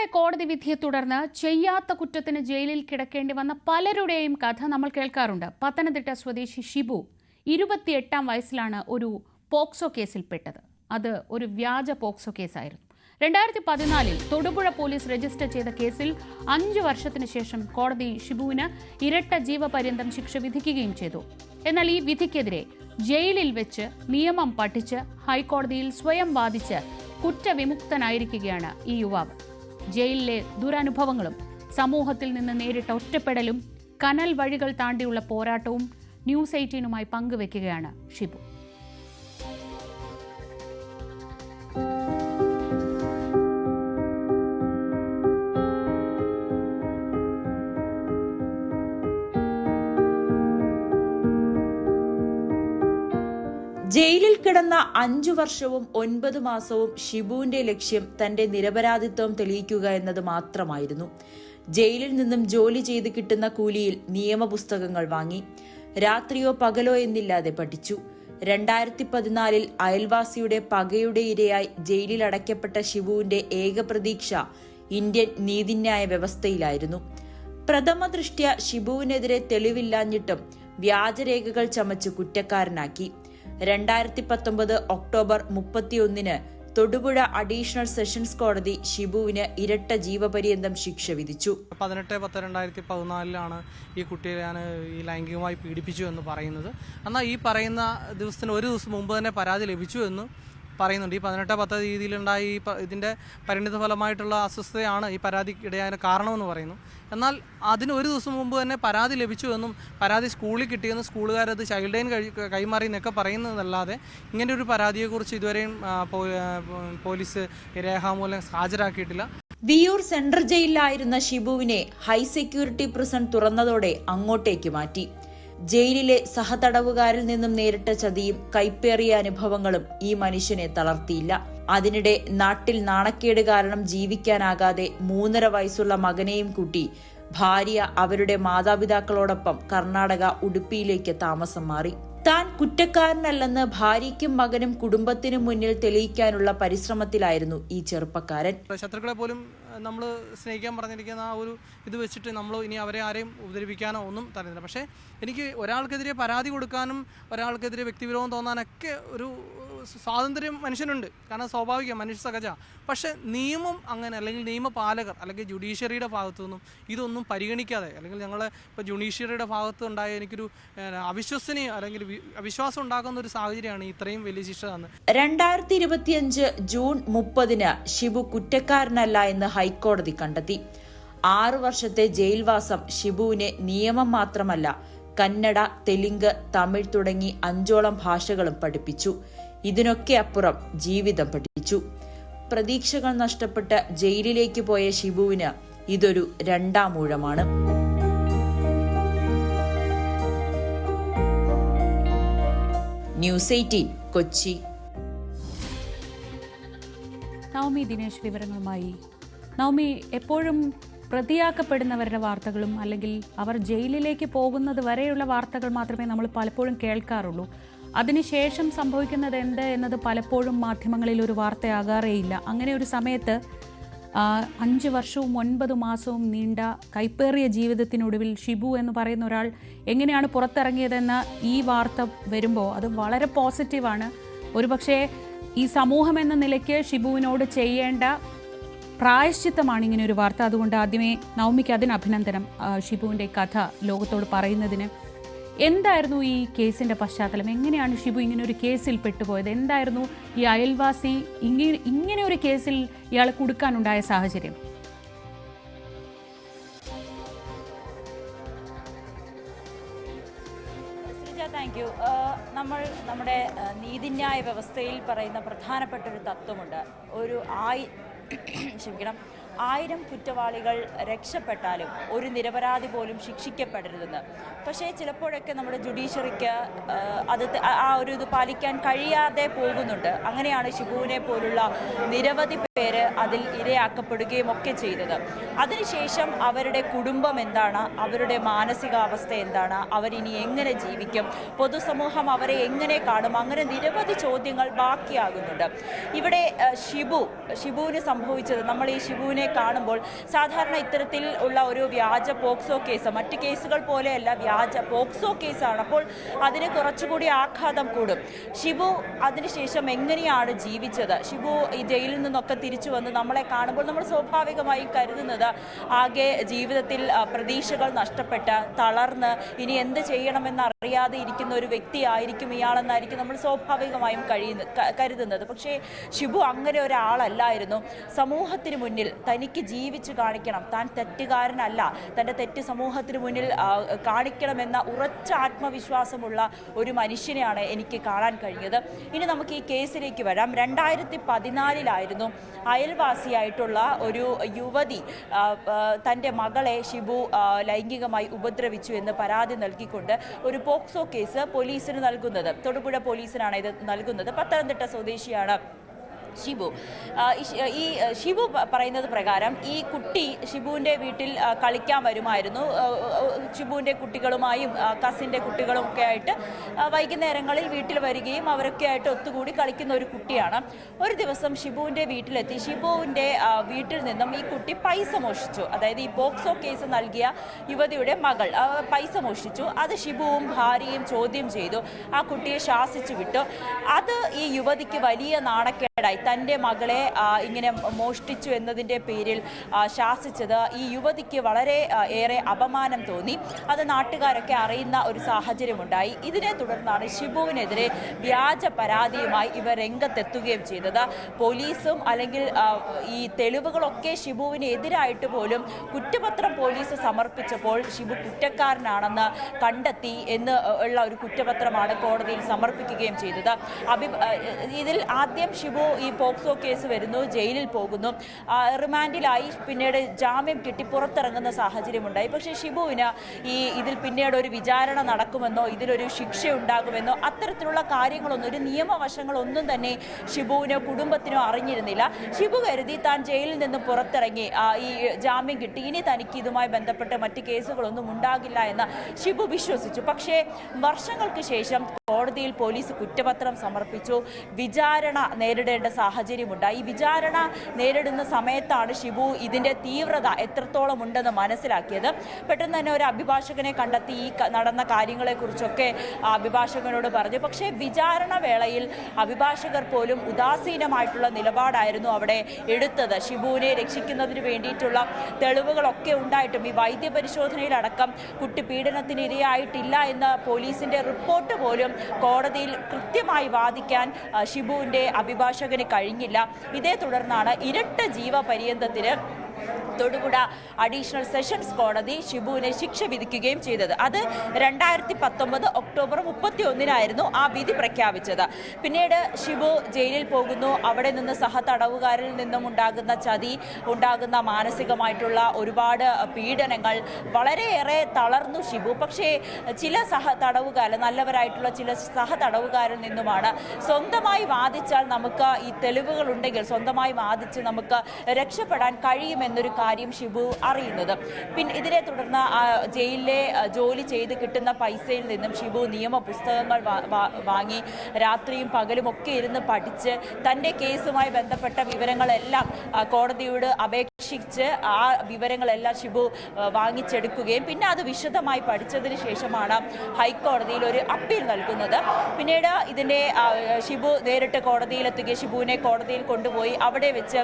നിർണായകമായ കോടതി വിധിയെ തുടർന്ന് ചെയ്യാത്ത കുറ്റത്തിന് ജയിലിൽ കിടക്കേണ്ടി വന്ന പലരുടെയും കഥ നമ്മൾ കേൾക്കാറുണ്ട്. പത്തനംതിട്ട സ്വദേശി ഷിബു 28-ാം വയസ്സിലാണ് ഒരു പോക്സോ കേസിൽപ്പെട്ടത്. അത് ഒരു വ്യാജ പോക്സോ കേസായിരുന്നു. 2014-ൽ തൊടുപുഴ പോലീസ് രജിസ്റ്റർ ചെയ്ത കേസിൽ 5 വർഷത്തിന് ശേഷം കോടതി ഷിബുവിന് ഇരട്ട ജീവപര്യന്തം ശിക്ഷ വിധിക്കുകയും ചെയ്തു. എന്നാൽ ഈ വിധിക്കെതിരെ ജയിലിൽ വെച്ച് നിയമം പഠിച്ച് ഹൈക്കോടതിയിൽ സ്വയം വാദിച്ച് കുറ്റവിമുക്തനായിരിക്കുകയാണ് ഈ യുവാവ്. ജയിലിലെ ദുരനുഭവങ്ങളും സമൂഹത്തിൽ നിന്ന് നേരിട്ട ഒറ്റപ്പെടലും കനൽ വഴികൾ താണ്ടിയുള്ള പോരാട്ടവും ന്യൂസ് 18-മായി പങ്കുവെക്കുകയാണ് ഷിബു. ജയിലിൽ കിടന്ന 5 വർഷവും 9 മാസവും ഷിബുവിന്റെ ലക്ഷ്യം തന്റെ നിരപരാധിത്വം തെളിയിക്കുക എന്നത് മാത്രമായിരുന്നു. ജയിലിൽ നിന്നും ജോലി ചെയ്ത് കിട്ടുന്ന കൂലിയിൽ നിയമപുസ്തകങ്ങൾ വാങ്ങി രാത്രിയോ പകലോ എന്നില്ലാതെ പഠിച്ചു. 2014-ൽ അയൽവാസിയുടെ പകയുടെ ഇരയായി ജയിലിൽ അടയ്ക്കപ്പെട്ട ഷിബുവിന്റെ ഏക പ്രതീക്ഷ ഇന്ത്യൻ നീതിന്യായ വ്യവസ്ഥയിലായിരുന്നു. പ്രഥമ ദൃഷ്ട്യാ ഷിബുവിനെതിരെ തെളിവില്ലാഞ്ഞിട്ടും വ്യാജരേഖകൾ ചമച്ച് കുറ്റക്കാരനാക്കി. 2019 ഒക്ടോബർ 31-ന് തൊടുപുഴ അഡീഷണൽ സെഷൻസ് കോടതി ഷിബുവിന് ഇരട്ട ജീവപര്യന്തം ശിക്ഷ വിധിച്ചു. 18/10/2014 ഈ കുട്ടിയെ ഞാൻ ഈ ലൈംഗികമായി പീഡിപ്പിച്ചു എന്ന് പറയുന്നത്. എന്നാൽ ഈ പറയുന്ന ദിവസത്തിന് ഒരു ദിവസം മുമ്പ് തന്നെ പരാതി ലഭിച്ചു എന്ന് പറയുന്നുണ്ട്. ഈ 18/10 രീതിയിലുണ്ടായ ഇതിൻ്റെ പരിണിത ഫലമായിട്ടുള്ള അസ്വസ്ഥതയാണ് ഈ പരാതിക്ക് ഇടയായ കാരണമെന്ന് പറയുന്നു. എന്നാൽ അതിന് ഒരു ദിവസം മുമ്പ് തന്നെ പരാതി ലഭിച്ചു എന്നും പരാതി സ്കൂളിൽ കിട്ടിയെന്നും സ്കൂളുകാരത് ചൈൽഡ് ലൈൻ കൈമാറി എന്നൊക്കെ പറയുന്നതല്ലാതെ ഇങ്ങനെ ഒരു പരാതിയെക്കുറിച്ച് ഇതുവരെയും പോലീസ് രേഖാമൂലം ഹാജരാക്കിയിട്ടില്ല. വിയൂർ സെൻട്രൽ ജയിലിലായിരുന്ന ഷിബുവിനെ ഹൈ സെക്യൂരിറ്റി പ്രിസൺ തുറന്നതോടെ അങ്ങോട്ടേക്ക് മാറ്റി. ജയിലിലെ സഹതടവുകാരിൽ നിന്നും നേരിട്ട ചതിയും കൈപ്പേറിയ അനുഭവങ്ങളും ഈ മനുഷ്യനെ തളർത്തിയില്ല. അതിനിടെ നാട്ടിൽ നാണക്കേട് കാരണം ജീവിക്കാനാകാതെ 3.5 വയസ്സുള്ള മകനെയും കൂട്ടി ഭാര്യ അവരുടെ മാതാപിതാക്കളോടൊപ്പം കർണാടക ഉടുപ്പിയിലേക്ക് താമസം മാറി. താൻ കുറ്റക്കാരനല്ലെന്ന് ഭാര്യയ്ക്കും മകനും കുടുംബത്തിനും മുന്നിൽ തെളിയിക്കാനുള്ള പരിശ്രമത്തിലായിരുന്നു ഈ ചെറുപ്പക്കാരൻ. ശത്രുക്കളെ പോലും നമ്മൾ സ്നേഹിക്കാൻ പറഞ്ഞിരിക്കുന്ന ആ ഒരു ഇത് വെച്ചിട്ട് നമ്മൾ ഇനി അവരെ ആരെയും ഉപദ്രവിക്കാനോ ഒന്നും തരുന്നില്ല. പക്ഷേ എനിക്ക് ഒരാൾക്കെതിരെ പരാതി കൊടുക്കാനും ഒരാൾക്കെതിരെ വ്യക്തിവിരോധം തോന്നാനൊക്കെ ഒരു സ്വാതന്ത്ര്യം മനുഷ്യനുണ്ട്. കാരണം സ്വാഭാവികം, മനുഷ്യ സഹജ. പക്ഷെ നിയമം അങ്ങനെ, അല്ലെങ്കിൽ നിയമപാലകർ അല്ലെങ്കിൽ ജുഡീഷ്യറിയുടെ ഭാഗത്തുനിന്നും ഇതൊന്നും പരിഗണിക്കാതെ, അല്ലെങ്കിൽ ഞങ്ങളെ ഇപ്പോൾ ജുഡീഷ്യറിയുടെ ഭാഗത്ത് ഉണ്ടായ എനിക്കൊരു അവിശ്വസനീയ അല്ലെങ്കിൽ അവിശ്വാസം ഉണ്ടാക്കുന്ന ഒരു സാഹചര്യമാണ് ഇത്രയും വലിയ ശിക്ഷ തന്നത്. 2025 ജൂൺ 30-ന് ഷിബു കുറ്റക്കാരനല്ല എന്ന് ഹൈക്കോടതി കണ്ടെത്തി. 6 വർഷത്തെ ജയിൽവാസം ഷിബുവിനെ നിയമം മാത്രമല്ല കന്നഡ, തെലുങ്ക്, തമിഴ് തുടങ്ങി 5ഓളം ഭാഷകളും പഠിപ്പിച്ചു. ഇതിനൊക്കെ അപ്പുറം ജീവിതം പഠിച്ചു. പ്രതീക്ഷകൾ നഷ്ടപ്പെട്ട് ജയിലിലേക്ക് പോയ ഷിബുവിന് ഇതൊരു 2ാം ഊഴമാണ്. ന്യൂസ് 18 കൊച്ചി. നവമി ദിനേശ് വിവരങ്ങളുമായി. നവമി, എപ്പോഴും പ്രതിയാക്കപ്പെടുന്നവരുടെ വാർത്തകളും അല്ലെങ്കിൽ അവർ ജയിലിലേക്ക് പോകുന്നത് വരെയുള്ള വാർത്തകൾ മാത്രമേ നമ്മൾ പലപ്പോഴും കേൾക്കാറുള്ളൂ. അതിനുശേഷം സംഭവിക്കുന്നത് എന്ത് എന്നത് പലപ്പോഴും മാധ്യമങ്ങളിൽ ഒരു വാർത്തയാകാറേയില്ല. അങ്ങനെ ഒരു സമയത്ത് 5 വർഷവും 9 മാസവും നീണ്ട കൈപ്പേറിയ ജീവിതത്തിനൊടുവിൽ ഷിബു എന്ന് പറയുന്ന ഒരാൾ എങ്ങനെയാണ് പുറത്തിറങ്ങിയതെന്ന ഈ വാർത്ത വരുമ്പോൾ അത് വളരെ പോസിറ്റീവാണ്. ഒരുപക്ഷെ ഈ സമൂഹം എന്ന നിലയ്ക്ക് ഷിബുവിനോട് ചെയ്യേണ്ട പ്രായശ്ചിത്തമാണ് ഇങ്ങനെ ഒരു വാർത്ത. അതുകൊണ്ട് ആദ്യമേ നവമിക്ക് അതിന് അഭിനന്ദനം. ഷിബുവിൻ്റെ കഥ ലോകത്തോട് പറയുന്നതിന്. എന്തായിരുന്നു ഈ കേസിൻ്റെ പശ്ചാത്തലം? എങ്ങനെയാണ് ഷിബു ഇങ്ങനെ ഒരു കേസിൽ പെട്ടുപോയത്? എന്തായിരുന്നു ഈ അയൽവാസി ഇങ്ങനെ ഒരു കേസിൽ ഇയാളെ കുടുക്കാനുണ്ടായ സാഹചര്യം? Thank you. നമ്മൾ നമ്മുടെ നീതിന്യായ വ്യവസ്ഥയിൽ പറയുന്ന പ്രധാനപ്പെട്ട ഒരു തത്വമുണ്ട്. 1000 കുറ്റവാളികൾ രക്ഷപ്പെട്ടാലും ഒരു നിരപരാധി പോലും ശിക്ഷിക്കപ്പെടരുതെന്ന്. പക്ഷേ ചിലപ്പോഴൊക്കെ നമ്മുടെ ജുഡീഷ്യറിക്ക് ആ ഒരു ഇത് പാലിക്കാൻ കഴിയാതെ പോകുന്നുണ്ട്. അങ്ങനെയാണ് ഷിബുവിനെ പോലുള്ള നിരവധി പേര് അതിൽ ഇരയാക്കപ്പെടുകയും ഒക്കെ ചെയ്തത്. അതിനുശേഷം അവരുടെ കുടുംബം എന്താണ്, അവരുടെ മാനസികാവസ്ഥ എന്താണ്, അവരിനി എങ്ങനെ ജീവിക്കും, പൊതുസമൂഹം അവരെ എങ്ങനെ കാണും, അങ്ങനെ നിരവധി ചോദ്യങ്ങൾ ബാക്കിയാകുന്നുണ്ട്. ഇവിടെ ഷിബുവിന് സംഭവിച്ചത്, നമ്മൾ ഈ ഷിബുവിനെ ഷിബുവിനെ കാണുമ്പോൾ സാധാരണ ഇത്തരത്തിൽ ഉള്ള ഒരു വ്യാജ പോക്സോ കേസ് മറ്റ് കേസുകൾ പോലെയല്ല, വ്യാജ പോക്സോ കേസാണ്. അപ്പോൾ അതിന് കുറച്ചുകൂടി ആഘാതം കൂടും. ഷിബു അതിനുശേഷം എങ്ങനെയാണ് ജീവിച്ചത്? ഷിബു ഈ ജയിലിൽ നിന്നൊക്കെ തിരിച്ചു വന്ന് നമ്മളെ കാണുമ്പോൾ നമ്മൾ സ്വാഭാവികമായും കരുതുന്നത് ആകെ ജീവിതത്തിൽ പ്രതീക്ഷകൾ നഷ്ടപ്പെട്ട് തളർന്ന് ഇനി എന്ത് ചെയ്യണമെന്ന് അറിയാതെ ഇരിക്കുന്ന ഒരു വ്യക്തിയായിരിക്കും ഇയാളെന്നായിരിക്കും നമ്മൾ സ്വാഭാവികമായും കരുതുന്നത്. പക്ഷേ ഷിബു അങ്ങനെ ഒരാളല്ലായിരുന്നു. സമൂഹത്തിന് മുന്നിൽ തനിക്ക് ജീവിച്ചു കാണിക്കണം, താൻ തെറ്റുകാരനല്ല, തൻ്റെ തെറ്റ് സമൂഹത്തിന് മുന്നിൽ കാണിക്കണമെന്ന ഉറച്ച ആത്മവിശ്വാസമുള്ള ഒരു മനുഷ്യനെയാണ് എനിക്ക് കാണാൻ കഴിഞ്ഞത്. ഇനി നമുക്ക് ഈ കേസിലേക്ക് വരാം. 2014 അയൽവാസിയായിട്ടുള്ള ഒരു യുവതി തൻ്റെ മകളെ ഷിബു ലൈംഗികമായി ഉപദ്രവിച്ചു എന്ന് പരാതി നൽകിക്കൊണ്ട് ഒരു പോക്സോ കേസ് പോലീസിന് നൽകുന്നത്. തൊടുപുഴ പോലീസിനാണ് ഇത് നൽകുന്നത്. പത്തനംതിട്ട സ്വദേശിയാണ് ഷിബു. ഈ ഷിബു പറയുന്നത് പ്രകാരം ഈ കുട്ടി ഷിബുവിൻ്റെ വീട്ടിൽ കളിക്കാൻ വരുമായിരുന്നു. ഷിബുവിൻ്റെ കുട്ടികളുമായും കസിൻ്റെ കുട്ടികളും ഒക്കെ ആയിട്ട് വൈകുന്നേരങ്ങളിൽ വീട്ടിൽ വരികയും അവരൊക്കെ ആയിട്ട് ഒത്തുകൂടി കളിക്കുന്ന ഒരു കുട്ടിയാണ്. ഒരു ദിവസം ഷിബുവിൻ്റെ വീട്ടിലെത്തി ഷിബുവിൻ്റെ വീട്ടിൽ നിന്നും ഈ കുട്ടി പൈസ മോഷ്ടിച്ചു. അതായത് ഈ പോക്സോ കേസ് നൽകിയ യുവതിയുടെ മകൾ പൈസ മോഷ്ടിച്ചു. അത് ഷിബുവും ഭാര്യയും ചോദ്യം ചെയ്തു. ആ കുട്ടിയെ ശാസിച്ചു വിട്ടു. അത് ഈ യുവതിക്ക് വലിയ നാണക്കേടായി. തൻ്റെ മകളെ ഇങ്ങനെ മോഷ്ടിച്ചു എന്നതിൻ്റെ പേരിൽ ശാസിച്ചത് ഈ യുവതിക്ക് വളരെ ഏറെ അപമാനം തോന്നി. അത് നാട്ടുകാരൊക്കെ അറിയുന്ന ഒരു സാഹചര്യമുണ്ടായി. ഇതിനെ തുടർന്നാണ് ഷിബുവിനെതിരെ വ്യാജ പരാതിയുമായി ഇവർ രംഗത്തെത്തുകയും ചെയ്തത്. പോലീസും അല്ലെങ്കിൽ ഈ തെളിവുകളൊക്കെ ഷിബുവിന് എതിരായിട്ട് പോലും കുറ്റപത്രം പോലീസ് സമർപ്പിച്ചപ്പോൾ ഷിബു കുറ്റക്കാരനാണെന്ന് കണ്ടെത്തി എന്ന് ഉള്ള ഒരു കുറ്റപത്രമാണ് കോടതിയിൽ സമർപ്പിക്കുകയും ചെയ്തത്. ഇതിൽ ആദ്യം ഷിബു ഈ പോക്സോ കേസ് വരുന്നു, ജയിലിൽ പോകുന്നു, റിമാൻഡിലായി, പിന്നീട് ജാമ്യം കിട്ടി പുറത്തിറങ്ങുന്ന സാഹചര്യമുണ്ടായി. പക്ഷേ ഷിബുവിന് ഇതിൽ പിന്നീട് ഒരു വിചാരണ നടക്കുമെന്നോ ഇതിലൊരു ശിക്ഷ ഉണ്ടാകുമെന്നോ അത്തരത്തിലുള്ള കാര്യങ്ങളൊന്നും, ഒരു നിയമവശങ്ങളൊന്നും തന്നെ ഷിബുവിനോ കുടുംബത്തിനോ അറിഞ്ഞിരുന്നില്ല. ഷിബു കരുതി താൻ ജയിലിൽ നിന്ന് പുറത്തിറങ്ങി ഈ ജാമ്യം കിട്ടി, ഇനി തനിക്ക് ഇതുമായി ബന്ധപ്പെട്ട് മറ്റ് കേസുകളൊന്നും ഉണ്ടാകില്ല എന്ന് ഷിബു വിശ്വസിച്ചു. പക്ഷേ വർഷങ്ങൾക്ക് ശേഷം കോടതിയിൽ പോലീസ് കുറ്റപത്രം സമർപ്പിച്ചു. വിചാരണ നേരിടേണ്ട സാഹചര്യമുണ്ടായി. ഈ വിചാരണ നേരിടുന്ന സമയത്താണ് ഷിബു ഇതിൻ്റെ തീവ്രത എത്രത്തോളം ഉണ്ടെന്ന് മനസ്സിലാക്കിയത്. പെട്ടെന്ന് തന്നെ ഒരു അഭിഭാഷകനെ കണ്ടെത്തി ഈ നടന്ന കാര്യങ്ങളെക്കുറിച്ചൊക്കെ അഭിഭാഷകനോട് പറഞ്ഞു. പക്ഷേ വിചാരണ വേളയിൽ അഭിഭാഷകർ പോലും ഉദാസീനമായിട്ടുള്ള നിലപാടായിരുന്നു അവിടെ എടുത്തത്. ഷിബുവിനെ രക്ഷിക്കുന്നതിന് വേണ്ടിയിട്ടുള്ള തെളിവുകളൊക്കെ ഉണ്ടായിട്ടും ഈ വൈദ്യപരിശോധനയിലടക്കം കുട്ടി പീഡനത്തിന് ഇരയായിട്ടില്ല എന്ന പോലീസിൻ്റെ റിപ്പോർട്ട് പോലും കോടതിയിൽ കൃത്യമായി വാദിക്കാൻ ഷിബുവിൻ്റെ അഭിഭാഷകന് കഴിഞ്ഞില്ല. ഇതേ തുടർന്നാണ് ഇരട്ട ജീവപര്യന്തത്തിന് തൊടുപുഴ അഡീഷണൽ സെഷൻസ് കോടതി ഷിബുവിനെ ശിക്ഷ വിധിക്കുകയും ചെയ്തത്. അത് 2019 ഒക്ടോബർ 31 ആ വിധി പ്രഖ്യാപിച്ചത്. പിന്നീട് ഷിബു ജയിലിൽ പോകുന്നു. അവിടെ നിന്ന് സഹതടവുകാരിൽ നിന്നും ഉണ്ടാകുന്ന ചതി, ഉണ്ടാകുന്ന മാനസികമായിട്ടുള്ള ഒരുപാട് പീഡനങ്ങൾ, വളരെയേറെ തളർന്നു ഷിബു. പക്ഷേ ചില സഹതടവുകാർ, നല്ലവരായിട്ടുള്ള ചില സഹതടവുകാരിൽ നിന്നുമാണ് സ്വന്തമായി വാദിച്ചാൽ നമുക്ക് ഈ തെളിവുകൾ ഉണ്ടെങ്കിൽ സ്വന്തമായി വാദിച്ച് നമുക്ക് രക്ഷപ്പെടാൻ കഴിയുമെന്നൊരു കാര്യം ഷിബു അറിയുന്നത്. പിന്നെ ഇതിനെ തുടർന്ന് ജയിലിലെ ജോലി ചെയ്ത് കിട്ടുന്ന പൈസയിൽ നിന്നും ഷിബു നിയമ പുസ്തകങ്ങൾ വാങ്ങി രാത്രിയും പകലും ഒക്കെ ഇരുന്ന് പഠിച്ച് തൻ്റെ കേസുമായി ബന്ധപ്പെട്ട വിവരങ്ങളെല്ലാം കോടതിയോട് അപേക്ഷിച്ച് ആ വിവരങ്ങളെല്ലാം ഷിബു വാങ്ങിച്ചെടുക്കുകയും പിന്നെ അത് വിശദമായി പഠിച്ചതിന് ശേഷമാണ് ഹൈക്കോടതിയിൽ ഒരു അപ്പീൽ നൽകുന്നത്. പിന്നീട് ഇതിൻ്റെ ഷിബു നേരിട്ട് കോടതിയിലെത്തുകയും ഷിബുവിനെ കോടതിയിൽ കൊണ്ടുപോയി അവിടെ വെച്ച്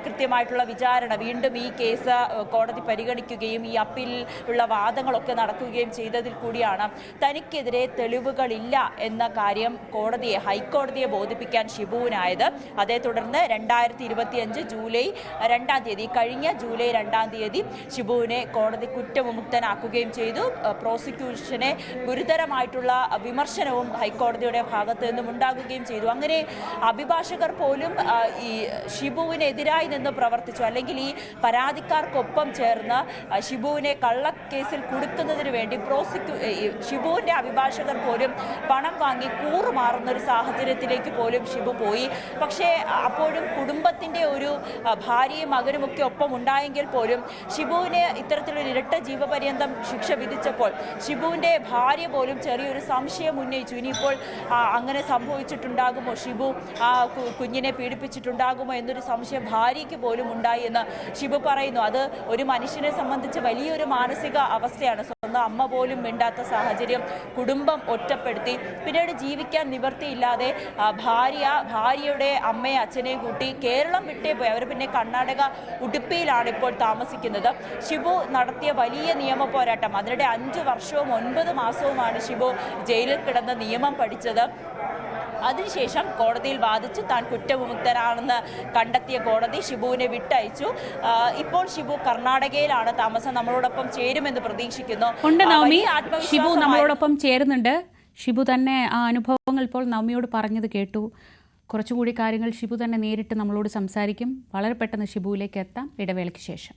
കൃത്യമായിട്ടുള്ള വിചാരണ, വീണ്ടും ഈ കേസ് കോടതി പരിഗണിക്കുകയും ഈ അപ്പീലിൽ ഉള്ള വാദങ്ങളൊക്കെ നടക്കുകയും ചെയ്തതിൽ കൂടിയാണ് തനിക്കെതിരെ തെളിവുകളില്ല എന്ന കാര്യം ഹൈക്കോടതിയെ ബോധിപ്പിക്കാൻ ഷിബുവിനായത്. അതേ തുടർന്ന് 2025 ജൂലൈ 2 കഴിഞ്ഞ ജൂലൈ 2 ഷിബുവിനെ കോടതി കുറ്റവിമുക്തനാക്കുകയും ചെയ്തു. പ്രോസിക്യൂഷനെ ഗുരുതരമായിട്ടുള്ള വിമർശനവും ഹൈക്കോടതിയുടെ ഭാഗത്തു നിന്നും ഉണ്ടാകുകയും ചെയ്തു. അങ്ങനെ അഭിഭാഷകർ പോലും ഈ ഷിബുവിനെതിരായി നിന്ന് പ്രവർത്തിച്ചു, അല്ലെങ്കിൽ ഈ പരാതിക്കാർക്കൊപ്പം ചേർന്ന് ഷിബുവിനെ കള്ളക്കേസിൽ കുടുക്കുന്നതിന് വേണ്ടി ഷിബുവിൻ്റെ അഭിഭാഷകർ പോലും പണം വാങ്ങി കൂറുമാറുന്ന ഒരു സാഹചര്യത്തിലേക്ക് പോലും ഷിബു പോയി. പക്ഷേ അപ്പോഴും കുടുംബത്തിൻ്റെ ഒരു ഭാര്യയും മകനുമൊക്കെ ഒപ്പം ഉണ്ടായെങ്കിൽ പോലും ഷിബുവിന് ഇത്തരത്തിലൊരു ഇരട്ട ജീവപര്യന്തം ശിക്ഷ വിധിച്ചപ്പോൾ ഷിബുവിൻ്റെ ഭാര്യ പോലും ചെറിയൊരു സംശയം ഉന്നയിച്ചു. ഇനിയിപ്പോൾ അങ്ങനെ സംഭവിച്ചിട്ടുണ്ടാകുമോ, ഷിബു ആ കുഞ്ഞിനെ പീഡിപ്പിച്ചിട്ടുണ്ടാകുമോ എന്നൊരു സംശയം ഭാര്യയ്ക്ക് പോലും ഉണ്ടായി എന്ന് ഷിബു പറയുന്നു അത് ഒരു മനുഷ്യനെ സംബന്ധിച്ച് വലിയൊരു മാനസിക അവസ്ഥയാണ്. സ്വന്തം അമ്മ പോലും മിണ്ടാത്ത സാഹചര്യം, കുടുംബം ഒറ്റപ്പെടുത്തി, പിന്നീട് ജീവിക്കാൻ നിവൃത്തിയില്ലാതെ ഭാര്യയുടെ അമ്മയെ അച്ഛനെയും കൂട്ടി കേരളം വിട്ടേ പോയി. അവർ പിന്നെ കർണാടക ഉടുപ്പിയിലാണ് ഇപ്പോൾ താമസിക്കുന്നത്. ഷിബു നടത്തിയ വലിയ നിയമ പോരാട്ടം, അതിനിടെ 5 വർഷവും 9 മാസവുമാണ് ഷിബു ജയിലിൽ കിടന്ന് നിയമം പഠിച്ചത്. അതിനുശേഷം കോടതിയിൽ വാദിച്ചു താൻ കുറ്റവിമുക്തനാണെന്ന് കണ്ടെത്തിയ കോടതി ഷിബുവിനെ വിട്ടയച്ചു. ഇപ്പോൾ ഷിബു കർണാടകയിലാണ് താമസം. നമ്മളോടൊപ്പം ചേരുമെന്ന് പ്രതീക്ഷിക്കുന്നു. ഷിബു നമ്മളോടൊപ്പം ചേരുന്നുണ്ട്. ഷിബു തന്നെ ആ അനുഭവങ്ങൾ ഇപ്പോൾ നവമിയോട് പറഞ്ഞത് കേട്ടു. കുറച്ചുകൂടി കാര്യങ്ങൾ ഷിബു തന്നെ നേരിട്ട് നമ്മളോട് സംസാരിക്കും. വളരെ പെട്ടെന്ന് ഷിബുവിലേക്ക് എത്താം ഇടവേളയ്ക്ക് ശേഷം.